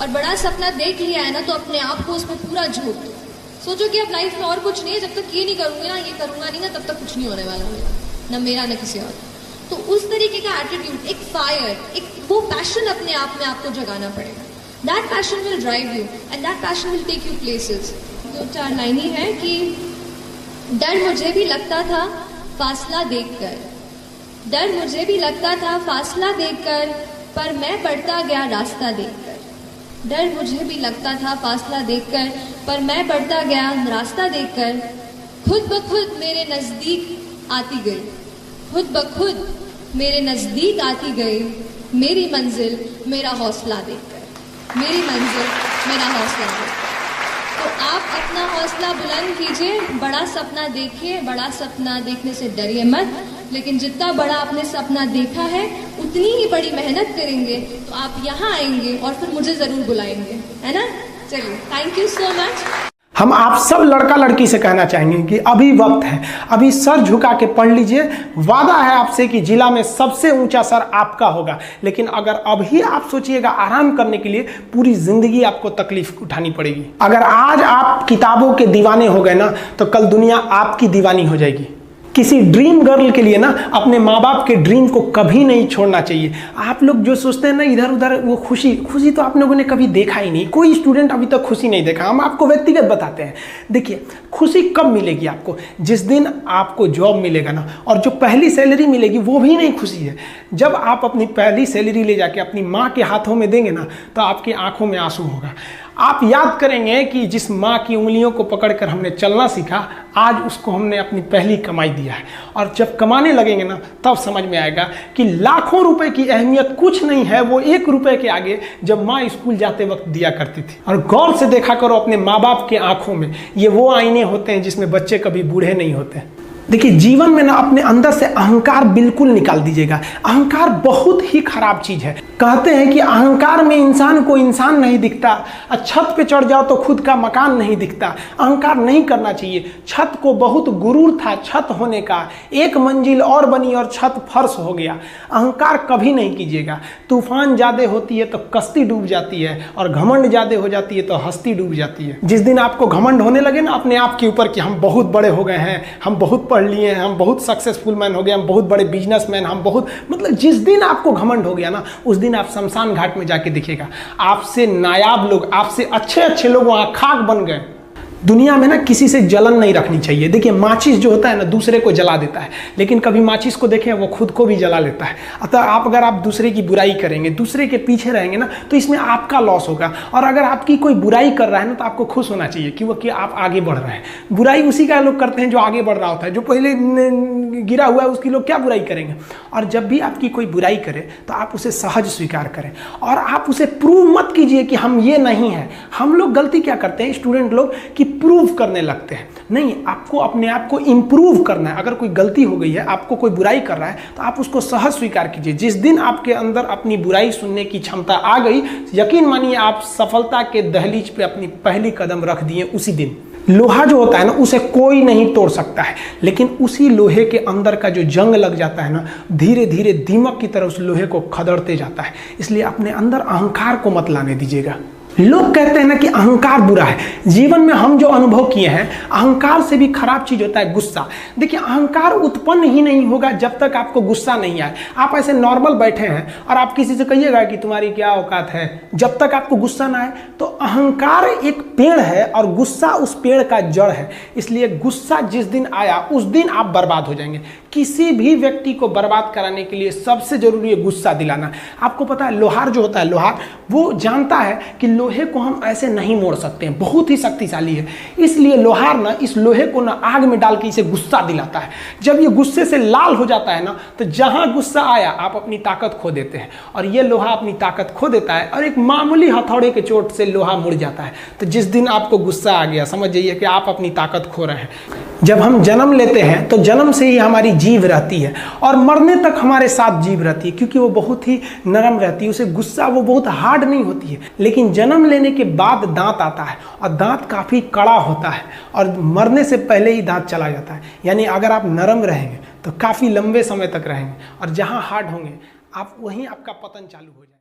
और बड़ा सपना देख लिया है ना तो अपने आप को उसमें पूरा झोंक दो। सोचो कि अब लाइफ में और कुछ नहीं है, जब तक ये नहीं करूंगी ना, ये करूंगा नहीं ना, तब तक कुछ नहीं होने वाला मेरा, ना मेरा ना किसी और। तो उस तरीके का एटीट्यूड, एक फायर, एक वो पैशन अपने आप में आपको जगाना पड़ेगा। That passion will drive you and that passion will take you places. 2-4 line ही है कि डर मुझे भी लगता था फासला देखकर, डर मुझे भी लगता था फासला देखकर, पर मैं बढ़ता गया रास्ता देखकर। डर मुझे भी लगता था फासला देखकर, पर मैं बढ़ता गया रास्ता देखकर। खुद ब खुद मेरे नजदीक आती गई, खुद ब खुद मेरे नजदीक आती गई, मेरी मंजिल मेरा हौसला देखकर, मेरी मंजिल मेरा हौसला देखकर। तो आप अपना हौसला बुलंद कीजिए, बड़ा सपना देखिए, बड़ा सपना देखने से डरिए मत, लेकिन जितना बड़ा आपने सपना देखा है उतनी ही बड़ी मेहनत करेंगे तो आप यहाँ आएंगे और फिर मुझे जरूर बुलाएंगे, है ना। चलिए, थैंक यू सो मच। हम आप सब लड़का लड़की से कहना चाहेंगे कि अभी वक्त है, अभी सर झुका के पढ़ लीजिए। वादा है आपसे कि जिला में सबसे ऊंचा सर आपका होगा, लेकिन अगर अभी आप सोचिएगा आराम करने के लिए, पूरी जिंदगी आपको तकलीफ उठानी पड़ेगी। अगर आज आप किताबों के दीवाने हो गए ना, तो कल दुनिया आपकी दीवानी हो जाएगी। किसी ड्रीम गर्ल के लिए ना अपने माँ बाप के ड्रीम को कभी नहीं छोड़ना चाहिए। आप लोग जो सोचते हैं ना इधर उधर, वो खुशी तो आप लोगों ने कभी देखा ही नहीं। कोई स्टूडेंट अभी तक खुशी नहीं देखा। हम आपको व्यक्तिगत बताते हैं। देखिए, खुशी कब मिलेगी आपको? जिस दिन आपको जॉब मिलेगा ना, और जो पहली सैलरी मिलेगी वो भी नहीं खुशी है। जब आप अपनी पहली सैलरी ले जाके अपनी माँ के हाथों में देंगे ना, तो आपकी आंखों में आंसू होगा। आप याद करेंगे कि जिस माँ की उंगलियों को पकड़कर हमने चलना सीखा, आज उसको हमने अपनी पहली कमाई दिया है। और जब कमाने लगेंगे ना, तब समझ में आएगा कि लाखों रुपए की अहमियत कुछ नहीं है, वो 1 रुपए के आगे जब माँ स्कूल जाते वक्त दिया करती थी। और गौर से देखा करो अपने माँ बाप के आंखों में, ये वो आईने होते हैं जिसमें बच्चे कभी बूढ़े नहीं होते। देखिए, जीवन में ना अपने अंदर से अहंकार बिल्कुल निकाल दीजिएगा। अहंकार बहुत ही खराब चीज है। कहते हैं कि अहंकार में इंसान को इंसान नहीं दिखता, छत पे चढ़ जाओ तो खुद का मकान नहीं दिखता। अहंकार नहीं करना चाहिए। छत को बहुत गुरूर था छत होने का, 1 मंजिल और बनी और छत फर्श हो गया। अहंकार कभी नहीं कीजिएगा। तूफान ज्यादा होती है तो कश्ती डूब जाती है, और घमंड ज्यादा हो जाती है तो हस्ती डूब जाती है। जिस दिन आपको घमंड होने लगे ना अपने आप के ऊपर कि हम बहुत बड़े हो गए हैं, हम बहुत पढ़ लिए हैं, हम बहुत सक्सेसफुल मैन हो गए, हम बहुत बड़े बिजनेसमैन, हम बहुत, मतलब जिस दिन आपको घमंड हो गया ना, उस दिन आप शमशान घाट में जाके देखिएगा, आपसे नायाब लोग, आपसे अच्छे अच्छे लोग वहां खाक बन गए। दुनिया में ना किसी से जलन नहीं रखनी चाहिए। देखिए, माचिस जो होता है ना दूसरे को जला देता है, लेकिन कभी माचिस को देखें वो खुद को भी जला लेता है। अतः अगर आप दूसरे की बुराई करेंगे, दूसरे के पीछे रहेंगे ना, तो इसमें आपका लॉस होगा। और अगर आपकी कोई बुराई कर रहा है ना, तो आपको खुश होना चाहिए कि आप आगे बढ़ रहे हैं। बुराई उसी का लोग करते हैं जो आगे बढ़ रहा होता है। जो पहले गिरा हुआ है उसकी लोग क्या बुराई करेंगे। और जब भी आपकी कोई बुराई करे तो आप उसे सहज स्वीकार करें, और आप उसे प्रूव मत कीजिए कि हम ये नहीं हैं। हम लोग गलती क्या करते हैं स्टूडेंट लोग, कि प्रूव करने लगते हैं। नहीं, आपको अपने आप को इंप्रूव करना है। अगर कोई गलती हो गई है, आपको कोई बुराई कर रहा है, तो आप उसको सहज स्वीकार कीजिए। जिस दिन आपके अंदर अपनी बुराई सुनने की क्षमता आ गई, यकीन मानिए आप सफलता के दहलीज पे अपनी पहली कदम रख दिए उसी दिन। लोहा जो होता है ना, उसे कोई नहीं तोड़ सकता है, लेकिन उसी लोहे के अंदर का जो जंग लग जाता है ना, धीरे धीरे दीमक की तरह उस लोहे को खदड़ते जाता है। इसलिए अपने अंदर अहंकार को मत लाने दीजिएगा। लोग कहते हैं ना कि अहंकार बुरा है। जीवन में हम जो अनुभव किए हैं, अहंकार से भी खराब चीज होता है गुस्सा। देखिए, अहंकार उत्पन्न ही नहीं होगा जब तक आपको गुस्सा नहीं आए। आप ऐसे नॉर्मल बैठे हैं और आप किसी से कहिएगा कि तुम्हारी क्या औकात है, जब तक आपको गुस्सा ना आए। तो अहंकार एक पेड़ है और गुस्सा उस पेड़ का जड़ है। इसलिए गुस्सा जिस दिन आया उस दिन आप बर्बाद हो जाएंगे। किसी भी व्यक्ति को बर्बाद कराने के लिए सबसे जरूरी है गुस्सा दिलाना। आपको पता है, लोहार जो होता है, लोहार वो जानता है कि लोहे को हम ऐसे नहीं मोड़ सकते हैं, बहुत ही शक्तिशाली है। इसलिए लोहार ना इस लोहे को ना आग में डाल के इसे गुस्सा दिलाता है। जब ये गुस्से से लाल हो जाता है ना, तो जहां गुस्सा आया आप अपनी ताकत खो देते हैं, और ये लोहा अपनी ताकत खो देता है, और एक मामूली हथौड़े के चोट से लोहा मुड़ जाता है। तो जिस दिन आपको गुस्सा आ गया, समझ जाइए कि आप अपनी ताकत खो रहे हैं। जब हम जन्म लेते हैं तो जन्म से ही हमारी जीभ रहती है, और मरने तक हमारे साथ जीभ रहती है, क्योंकि वो बहुत ही नरम रहती है। उसे गुस्सा वो बहुत हार्ड नहीं होती है। लेकिन जन्म लेने के बाद दांत आता है, और दांत काफी कड़ा होता है, और मरने से पहले ही दांत चला जाता है। यानी अगर आप नरम रहेंगे तो काफी लंबे समय तक रहेंगे, और जहां हार्ड होंगे आप वहीं आपका पतन चालू हो जाएगा।